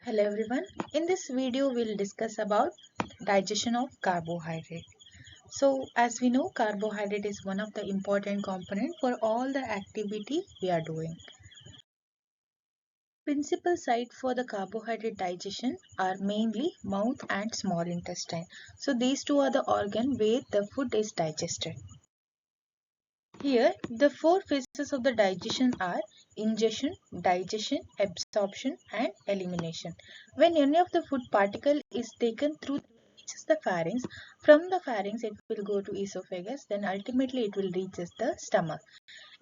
Hello everyone. In this video we'll discuss about digestion of carbohydrate. So as we know, carbohydrate is one of the important component for all the activity we are doing. Principal site for the carbohydrate digestion are mainly mouth and small intestine. So these two are the organ where the food is digested. Here, the four phases of the digestion are ingestion, digestion, absorption, and elimination. When any of the food particle is taken through reaches the pharynx, from the pharynx it will go to esophagus, then ultimately it will reaches the stomach.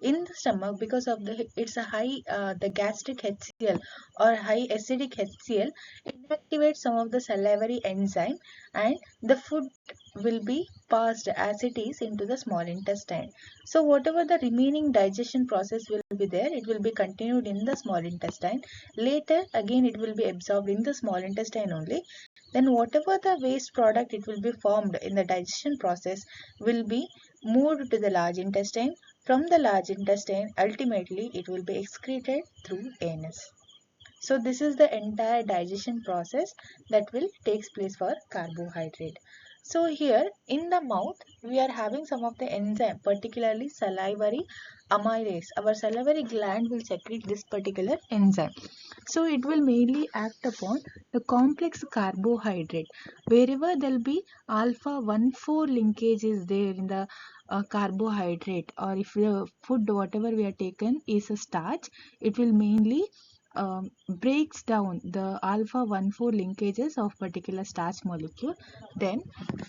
In the stomach, because of it's a high the gastric HCl or high acidic HCl, inactivates some of the salivary enzyme, and the food will be passed as it is into the small intestine. So whatever the remaining digestion process will be there, it will be continued in the small intestine. Later again it will be absorbed in the small intestine only. Then whatever the waste product it will be formed in the digestion process will be moved to the large intestine. From the large intestine, ultimately it will be excreted through anus. So this is the entire digestion process that will takes place for carbohydrate. So here in the mouth we are having some of the enzyme, particularly salivary amylase. Our salivary gland will secrete this particular enzyme. So it will mainly act upon the complex carbohydrate. Wherever there will be alpha 1,4 linkage is there in the carbohydrate, or if the food whatever we are taken is a starch, it will mainly breaks down the alpha 1,4 linkages of particular starch molecule. Then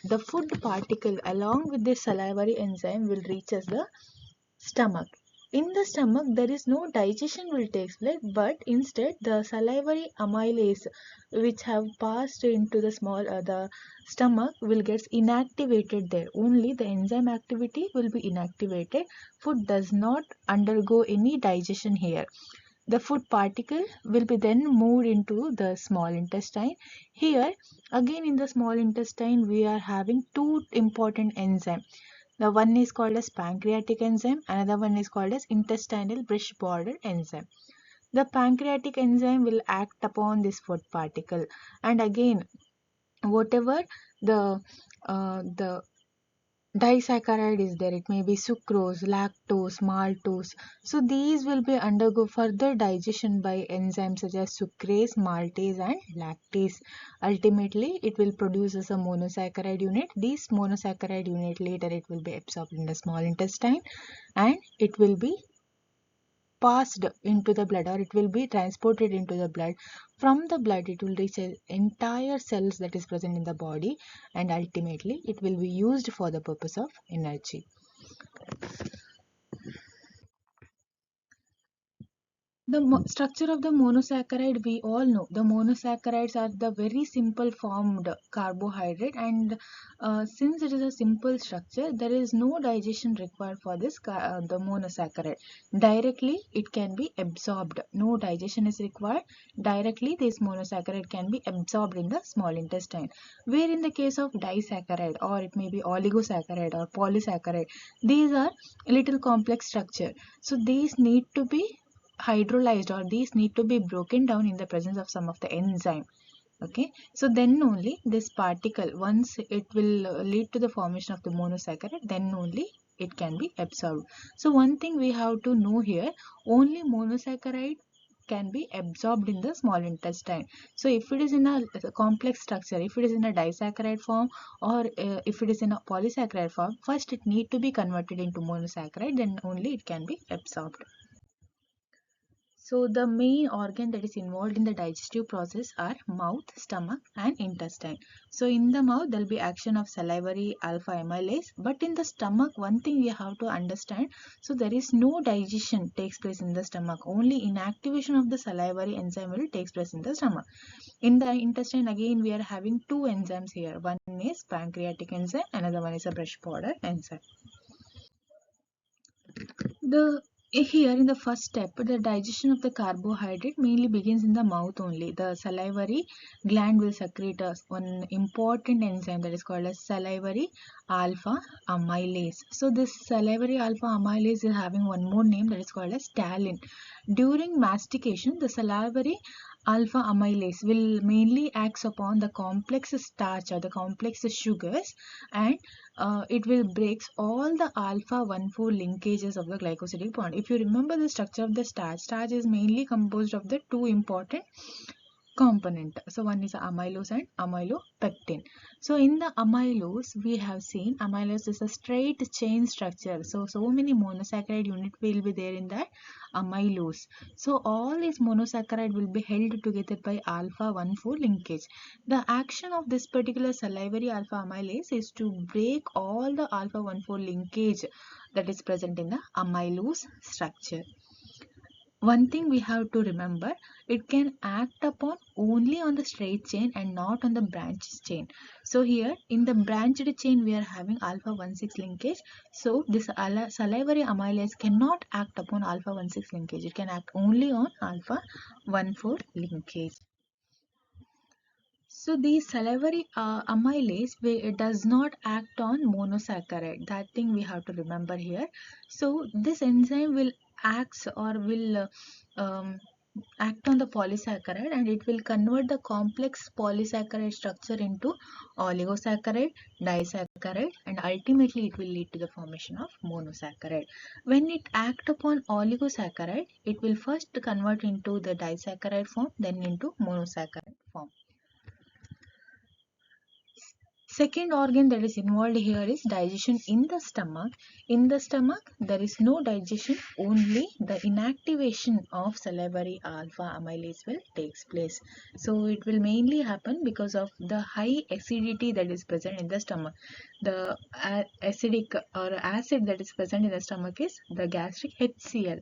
the food particle along with the salivary enzyme will reach as the stomach. In the stomach there is no digestion will take place, but instead the salivary amylase which have passed into the the stomach will get inactivated there. Only the enzyme activity will be inactivated. Food does not undergo any digestion here. The food particle will be then moved into the small intestine. Here again in the small intestine we are having two important enzymes. The one is called as pancreatic enzyme, another one is called as intestinal bridge border enzyme. The pancreatic enzyme will act upon this food particle, and again whatever the disaccharide is there, it may be sucrose, lactose, maltose. So these will be undergo further digestion by enzymes such as sucrase, maltase and lactase. Ultimately it will produce as a monosaccharide unit. This monosaccharide unit later it will be absorbed in the small intestine, and it will be passed into the blood, or it will be transported into the blood. From the blood it will reach entire cells that is present in the body, and ultimately it will be used for the purpose of energy. The structure of the monosaccharide we all know. The monosaccharides are the very simple formed carbohydrate, and since it is a simple structure, there is no digestion required for this the monosaccharide. Directly it can be absorbed. No digestion is required. Directly this monosaccharide can be absorbed in the small intestine. Where in the case of disaccharide, or it may be oligosaccharide or polysaccharide, these are little complex structure. So these need to be hydrolyzed, or these need to be broken down in the presence of some of the enzyme. Okay, so then only this particle, once it will lead to the formation of the monosaccharide, then only it can be absorbed. So one thing we have to know here, only monosaccharide can be absorbed in the small intestine. So if it is in a complex structure, if it is in a disaccharide form, or if it is in a polysaccharide form, first it need to be converted into monosaccharide, then only it can be absorbed. So the main organ that is involved in the digestive process are mouth, stomach and intestine. So in the mouth there will be action of salivary alpha amylase, but in the stomach one thing we have to understand, so there is no digestion takes place in the stomach, only inactivation of the salivary enzyme will takes place in the stomach. In the intestine again we are having two enzymes here, one is pancreatic enzyme, another one is a brush border enzyme. The Here in the first step, the digestion of the carbohydrate mainly begins in the mouth only. The salivary gland will secrete one important enzyme that is called as salivary alpha amylase. So this salivary alpha amylase is having one more name that is called as talin. During mastication, the salivary alpha amylase will mainly acts upon the complex starch or the complex sugars, and it will breaks all the alpha 1,4 linkages of the glycosidic bond. If you remember the structure of the starch is mainly composed of the two important component. So one is amylose and amylopectin. So in the amylose, we have seen amylose is a straight chain structure. So many monosaccharide unit will be there in that amylose. So all these monosaccharide will be held together by alpha 1,4 linkage. The action of this particular salivary alpha amylase is to break all the alpha 1,4 linkage that is present in the amylose structure. One thing we have to remember, it can act upon only on the straight chain and not on the branched chain. So here in the branched chain we are having alpha 1,6 linkage. So this salivary amylase cannot act upon alpha 1,6 linkage. It can act only on alpha 1,4 linkage. So the salivary amylase it does not act on monosaccharide. That thing we have to remember here. So this enzyme will acts or will act on the polysaccharide, and it will convert the complex polysaccharide structure into oligosaccharide, disaccharide, and ultimately it will lead to the formation of monosaccharide. When it act upon oligosaccharide, it will first convert into the disaccharide form, then into monosaccharide form. Second organ that is involved here is digestion in the stomach. In the stomach, there is no digestion, only the inactivation of salivary alpha amylase will takes place. So it will mainly happen because of the high acidity that is present in the stomach. The acidic or acid that is present in the stomach is the gastric HCl.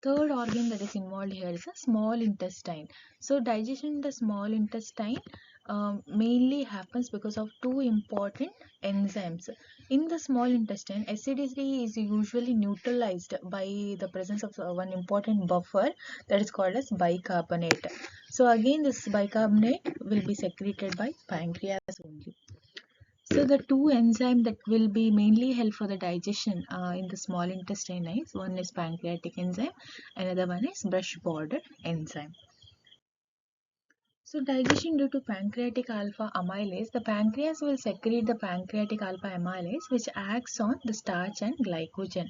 Third organ that is involved here is a small intestine. So digestion in the small intestine mainly happens because of two important enzymes. In the small intestine, acidity is usually neutralized by the presence of one important buffer that is called as bicarbonate. So again, this bicarbonate will be secreted by pancreas only. So the two enzymes that will be mainly help for the digestion in the small intestine is one is pancreatic enzyme, another one is brush border enzyme. So digestion due to pancreatic alpha amylase, the pancreas will secrete the pancreatic alpha amylase which acts on the starch and glycogen.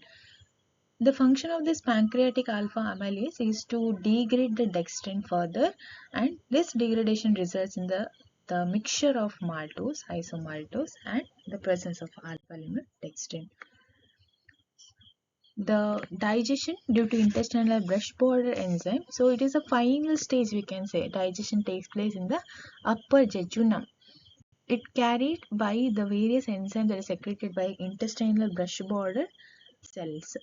The function of this pancreatic alpha amylase is to degrade the dextrin further, and this degradation results in the mixture of maltose, isomaltose, and the presence of alpha limit dextrin. The digestion due to intestinal brush border enzyme. So it is a final stage, we can say. Digestion takes place in the upper jejunum. It carried by the various enzymes that are secreted by intestinal brush border cells.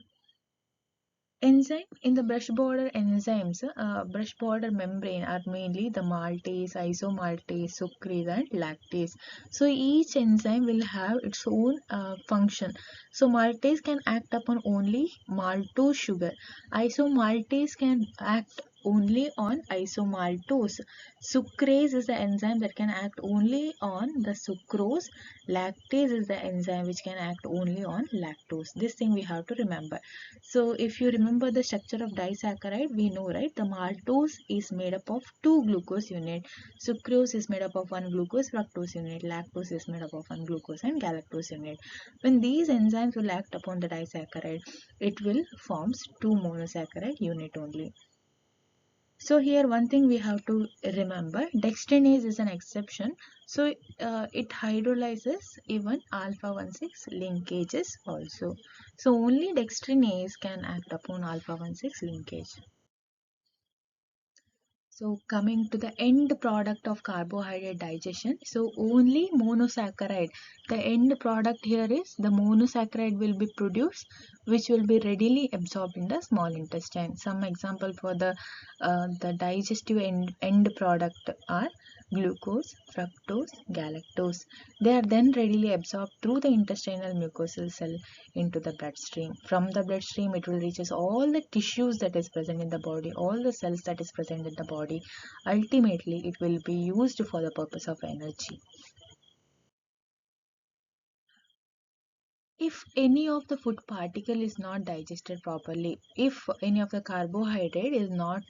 Enzyme in the brush border enzymes, brush border membrane are mainly the maltase, isomaltase, sucrase, and lactase. So each enzyme will have its own function. So maltase can act upon only maltose sugar. Isomaltase can act only on isomaltose. Sucrase is the enzyme that can act only on the sucrose. Lactase is the enzyme which can act only on lactose. This thing we have to remember. So if you remember the structure of disaccharide, we know, right? The maltose is made up of two glucose unit. Sucrose is made up of one glucose fructose unit. Lactose is made up of one glucose and galactose unit. When these enzymes will act upon the disaccharide, it will forms two monosaccharide unit only. So here one thing we have to remember, dextrinase is an exception. So it hydrolyzes even alpha 1,6 linkages also. So only dextrinase can act upon alpha 1,6 linkage. So coming to the end product of carbohydrate digestion, so only monosaccharide. The end product here is the monosaccharide will be produced, which will be readily absorbed in the small intestine. Some example for the digestive end product are glucose, fructose, galactose. They are then readily absorbed through the intestinal mucosal cell into the bloodstream. From the bloodstream, it will reaches all the tissues that is present in the body, all the cells that is present in the body. Ultimately, it will be used for the purpose of energy. If any of the food particle is not digested properly, if any of the carbohydrate is not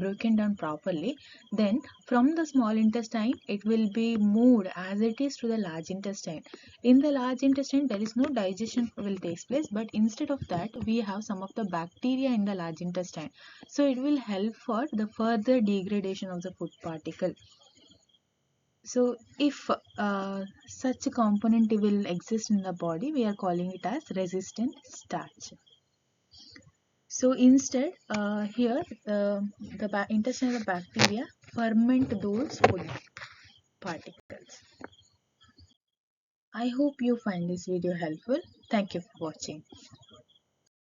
broken down properly, then from the small intestine it will be moved as it is to the large intestine. In the large intestine there is no digestion will take place, but instead of that we have some of the bacteria in the large intestine. So it will help for the further degradation of the food particle. So if such a component will exist in the body, we are calling it as resistant starch. So instead, here the intestinal bacteria ferment those food particles. I hope you find this video helpful. Thank you for watching.